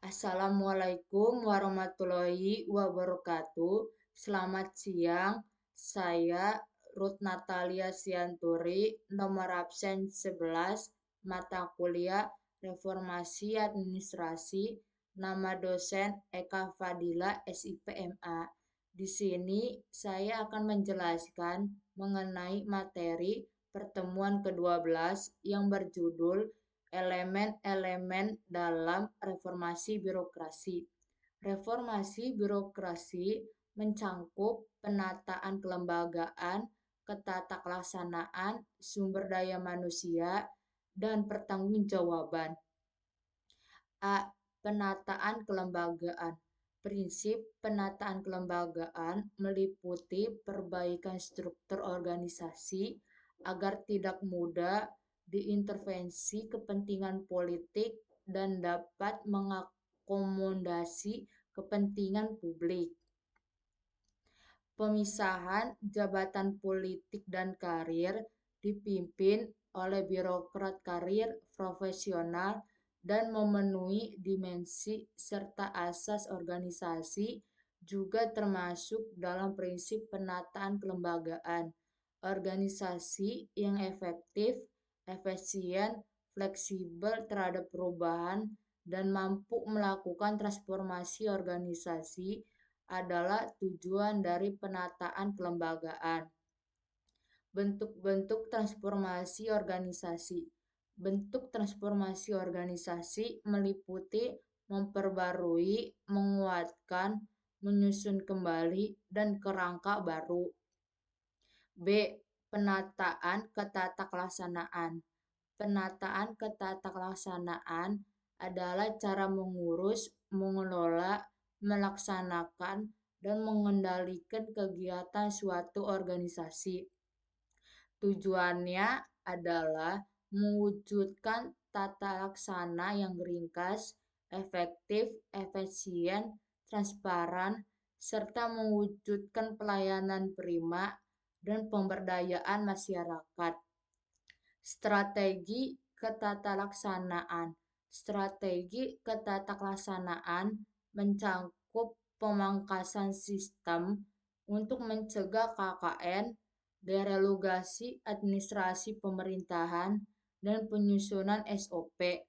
Assalamualaikum warahmatullahi wabarakatuh. Selamat siang, saya Ruth Natalia Sianturi, nomor absen 11, mata kuliah Reformasi Administrasi, nama dosen Eka Fadila SIPMA. Di sini saya akan menjelaskan mengenai materi pertemuan ke-12 yang berjudul elemen-elemen dalam reformasi birokrasi. Reformasi birokrasi mencangkup penataan kelembagaan, ketataklaksanaan, sumber daya manusia, dan pertanggungjawaban. A. Penataan kelembagaan. Prinsip penataan kelembagaan meliputi perbaikan struktur organisasi agar tidak mudah diintervensi kepentingan politik dan dapat mengakomodasi kepentingan publik. Pemisahan jabatan politik dan karir dipimpin oleh birokrat karir profesional dan memenuhi dimensi serta asas organisasi juga termasuk dalam prinsip penataan kelembagaan. Organisasi yang efektif, efisien, fleksibel terhadap perubahan, dan mampu melakukan transformasi organisasi adalah tujuan dari penataan kelembagaan. Bentuk-bentuk transformasi organisasi. Bentuk transformasi organisasi meliputi memperbarui, menguatkan, menyusun kembali, dan kerangka baru. B. Penataan ketataklaksanaan. Penataan ketataklaksanaan adalah cara mengurus, mengelola, melaksanakan, dan mengendalikan kegiatan suatu organisasi. Tujuannya adalah mewujudkan tata laksana yang ringkas, efektif, efisien, transparan, serta mewujudkan pelayanan prima dan pemberdayaan masyarakat. Strategi ketatalaksanaan. Strategi ketatalaksanaan mencangkup pemangkasan sistem untuk mencegah KKN, deregulasi administrasi pemerintahan, dan penyusunan SOP,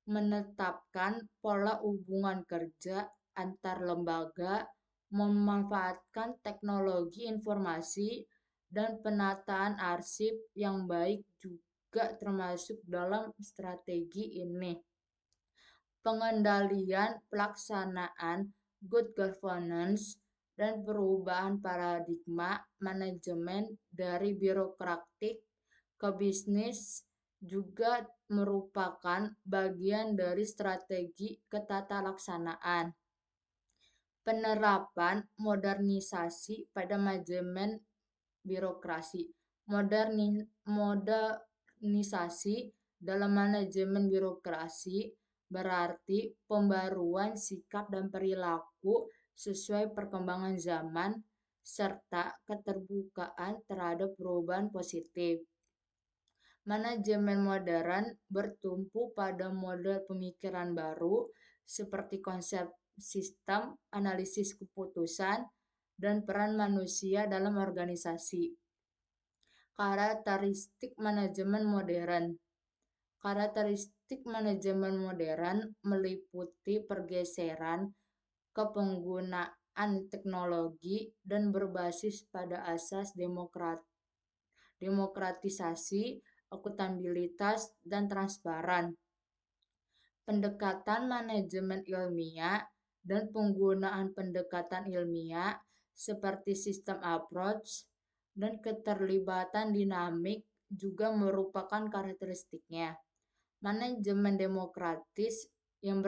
menetapkan pola hubungan kerja antar lembaga, memanfaatkan teknologi informasi, dan penataan arsip yang baik juga termasuk dalam strategi ini. Pengendalian pelaksanaan good governance dan perubahan paradigma manajemen dari birokratik ke bisnis juga merupakan bagian dari strategi ketatalaksanaan. Penerapan modernisasi pada manajemen birokrasi. Modernisasi dalam manajemen birokrasi berarti pembaruan sikap dan perilaku sesuai perkembangan zaman serta keterbukaan terhadap perubahan positif. Manajemen modern bertumpu pada model pemikiran baru seperti konsep sistem, analisis keputusan, dan peran manusia dalam organisasi. Karakteristik manajemen modern. Karakteristik manajemen modern meliputi pergeseran ke penggunaan teknologi dan berbasis pada asas demokratisasi, akuntabilitas, dan transparan. Pendekatan manajemen ilmiah dan penggunaan pendekatan ilmiah seperti sistem approach dan keterlibatan dinamik juga merupakan karakteristiknya. Manajemen demokratis yang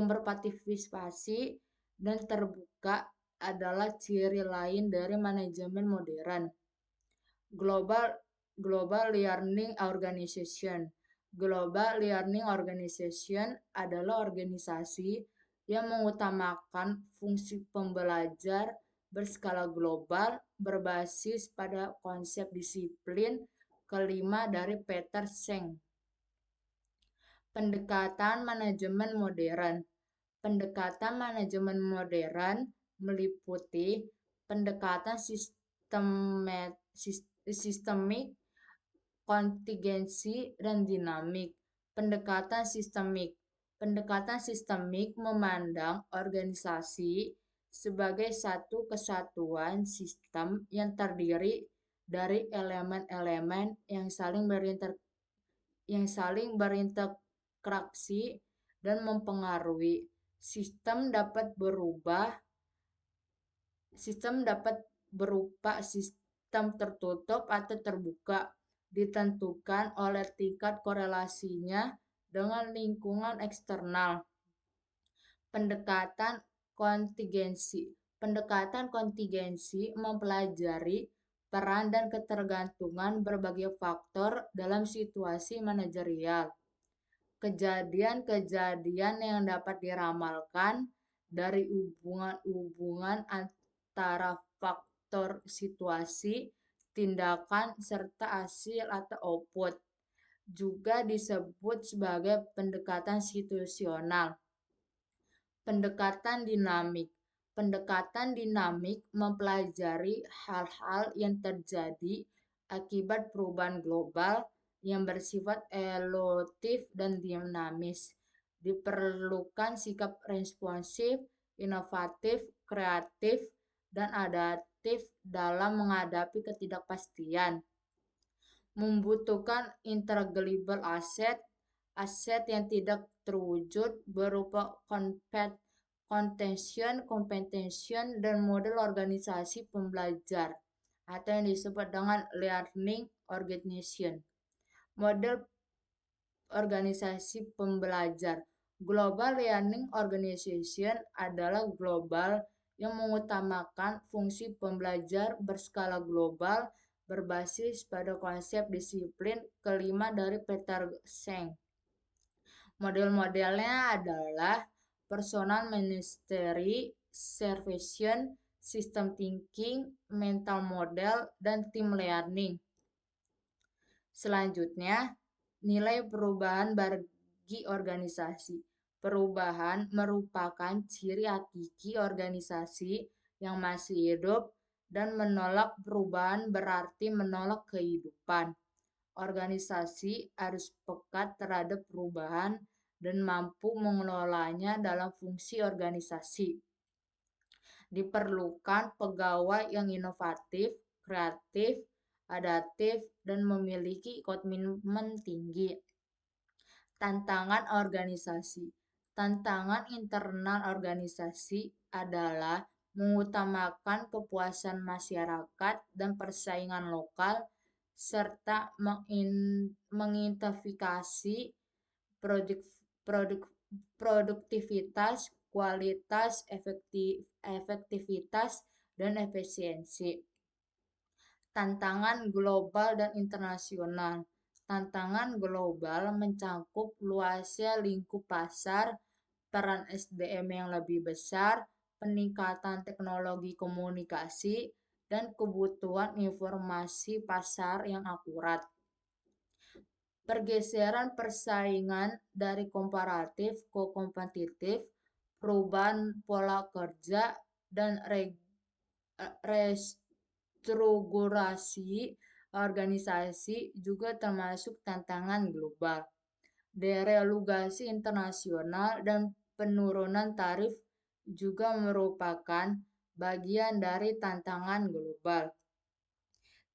berpartisipasi dan terbuka adalah ciri lain dari manajemen modern. Global Learning Organization. Global Learning Organization adalah organisasi yang mengutamakan fungsi pembelajar berskala global berbasis pada konsep disiplin kelima dari Peter Senge. Pendekatan manajemen modern. Pendekatan manajemen modern meliputi pendekatan sistemik, kontingensi, dan dinamik. Pendekatan sistemik. Pendekatan sistemik memandang organisasi sebagai satu kesatuan sistem yang terdiri dari elemen-elemen yang saling berinteraksi dan mempengaruhi. Sistem dapat berupa sistem tertutup atau terbuka, ditentukan oleh tingkat korelasinya dengan lingkungan eksternal. Pendekatan kontingensi. Pendekatan kontingensi mempelajari peran dan ketergantungan berbagai faktor dalam situasi manajerial. Kejadian-kejadian yang dapat diramalkan dari hubungan-hubungan antara faktor situasi, tindakan, serta hasil atau output. Juga disebut sebagai pendekatan situasional. Pendekatan dinamik. Pendekatan dinamik mempelajari hal-hal yang terjadi akibat perubahan global yang bersifat evolutif dan dinamis. Diperlukan sikap responsif, inovatif, kreatif, dan adaptif dalam menghadapi ketidakpastian. Membutuhkan intangible asset, aset yang tidak terwujud berupa kompetensi, dan model organisasi pembelajar atau yang disebut dengan learning organization. Model organisasi pembelajar. Global Learning Organization adalah global yang mengutamakan fungsi pembelajar berskala global berbasis pada konsep disiplin kelima dari Peter Senge. Model-modelnya adalah personal mastery, observation, system thinking, mental model, dan team learning. Selanjutnya, nilai perubahan bagi organisasi. Perubahan merupakan ciri hakiki organisasi yang masih hidup, dan menolak perubahan berarti menolak kehidupan. Organisasi harus peka terhadap perubahan dan mampu mengelolanya dalam fungsi organisasi. Diperlukan pegawai yang inovatif, kreatif, adaptif, dan memiliki komitmen tinggi. Tantangan organisasi. Tantangan internal organisasi adalah mengutamakan kepuasan masyarakat dan persaingan lokal, serta mengidentifikasi produktivitas, kualitas, efektivitas, dan efisiensi. Tantangan global dan internasional. Tantangan global mencakup luasnya lingkup pasar, peran SDM yang lebih besar, peningkatan teknologi komunikasi, dan kebutuhan informasi pasar yang akurat. Pergeseran persaingan dari komparatif ke kompetitif, perubahan pola kerja, dan restrukturasi organisasi juga termasuk tantangan global. Deregulasi internasional dan penurunan tarif juga merupakan bagian dari tantangan global.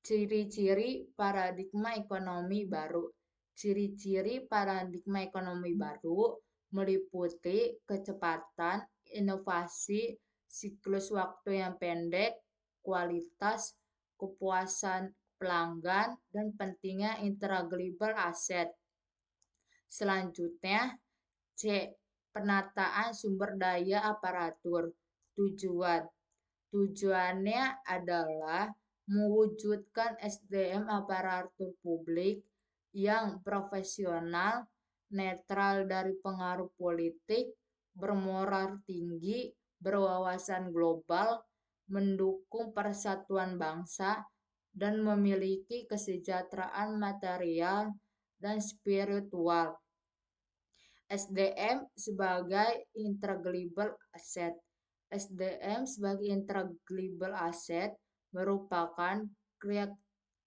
Ciri-ciri paradigma ekonomi baru. Ciri-ciri paradigma ekonomi baru meliputi kecepatan, inovasi, siklus waktu yang pendek, kualitas, kepuasan pelanggan, dan pentingnya intangible asset. Selanjutnya, C. Penataan sumber daya aparatur. Tujuannya adalah mewujudkan SDM aparatur publik yang profesional, netral dari pengaruh politik, bermoral tinggi, berwawasan global, mendukung persatuan bangsa, dan memiliki kesejahteraan material dan spiritual. SDM sebagai intangible asset. SDM sebagai intangible asset merupakan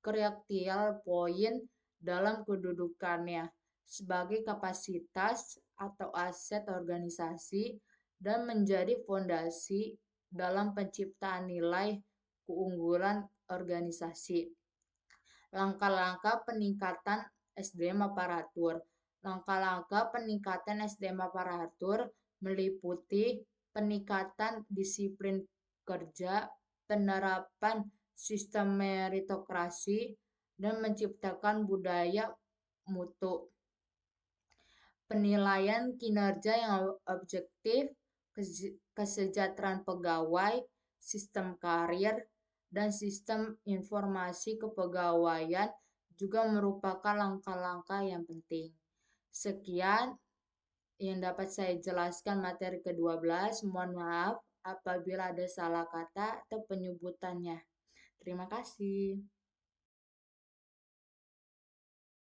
critical poin dalam kedudukannya sebagai kapasitas atau aset organisasi dan menjadi fondasi dalam penciptaan nilai keunggulan organisasi. Langkah-langkah peningkatan SDM aparatur. Langkah-langkah peningkatan SDM aparatur meliputi peningkatan disiplin kerja, penerapan sistem meritokrasi, dan menciptakan budaya mutu. Penilaian kinerja yang objektif, kesejahteraan pegawai, sistem karir, dan sistem informasi kepegawaian juga merupakan langkah-langkah yang penting. Sekian yang dapat saya jelaskan materi ke-12. Mohon maaf apabila ada salah kata atau penyebutannya. Terima kasih.